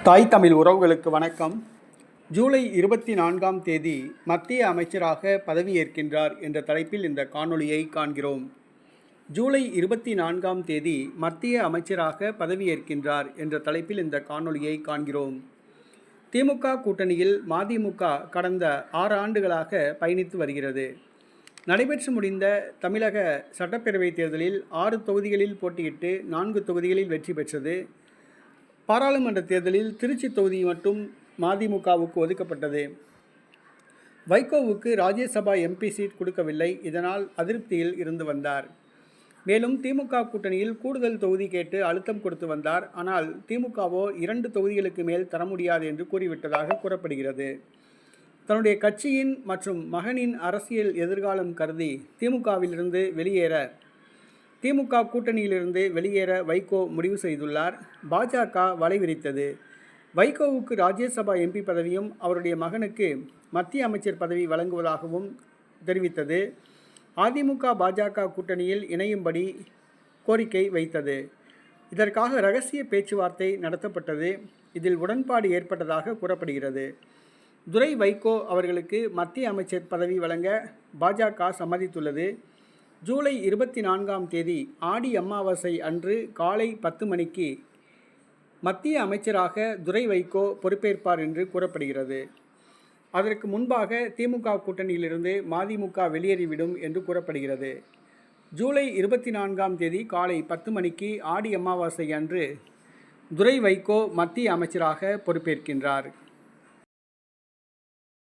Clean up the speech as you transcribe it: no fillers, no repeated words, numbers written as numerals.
தாய் தமிழ் உறவுகளுக்கு வணக்கம். ஜூலை 24ஆம் தேதி மத்திய அமைச்சராக பதவியேற்கின்றார் என்ற தலைப்பில் இந்த காணொளியை காண்கிறோம். ஜூலை 24ஆம் தேதி மத்திய அமைச்சராக பதவியேற்கின்றார் என்ற தலைப்பில் இந்த காணொளியை காண்கிறோம். திமுக கூட்டணியில் மதிமுக கடந்த 6 ஆண்டுகளாக பயணித்து வருகிறது. நடைபெற்று முடிந்த தமிழக சட்டப்பேரவைத் தேர்தலில் 6 தொகுதிகளில் போட்டியிட்டு 4 தொகுதிகளில் வெற்றி பெற்றது. பாராளுமன்ற தேர்தலில் திருச்சி தொகுதி மட்டும் மதிமுகவுக்கு ஒதுக்கப்பட்டது. வைகோவுக்கு ராஜ்யசபா எம்பி சீட் கொடுக்கவில்லை. இதனால் அதிருப்தியில் இருந்து வந்தார். மேலும் திமுக கூட்டணியில் கூடுதல் தொகுதி கேட்டு அழுத்தம் கொடுத்து வந்தார். ஆனால் திமுகவோ 2 தொகுதிகளுக்கு மேல் தர முடியாது என்று கூறிவிட்டதாக கூறப்படுகிறது. தன்னுடைய கட்சியின் மற்றும் மகனின் அரசியல் எதிர்காலம் கருதி திமுக கூட்டணியிலிருந்து வெளியேற வைகோ முடிவு செய்துள்ளார். பாஜக வலை விரித்தது. வைகோவுக்கு ராஜ்யசபா எம்பி பதவியும் அவருடைய மகனுக்கு மத்திய அமைச்சர் பதவி வழங்குவதாகவும் தெரிவித்தது. அதிமுக பாஜக கூட்டணியில் இணையும்படி கோரிக்கை வைத்தது. இதற்காக இரகசிய பேச்சுவார்த்தை நடத்தப்பட்டது. இதில் உடன்பாடு ஏற்பட்டதாக கூறப்படுகிறது. துரை வைகோ அவர்களுக்கு மத்திய அமைச்சர் பதவி வழங்க பாஜக சம்மதித்துள்ளது. ஜூலை 24ஆம் தேதி ஆடி அமாவாசை அன்று காலை 10 மணிக்கு மத்திய அமைச்சராக துரை வைகோ பொறுப்பேற்பார் என்று கூறப்படுகிறது. அதற்கு முன்பாக திமுக கூட்டணியிலிருந்து மதிமுக வெளியேறிவிடும் என்று கூறப்படுகிறது. ஜூலை 24ஆம் தேதி காலை 10 மணிக்கு ஆடி அமாவாசை அன்று துரை வைகோ மத்திய அமைச்சராக பொறுப்பேற்கின்றார்.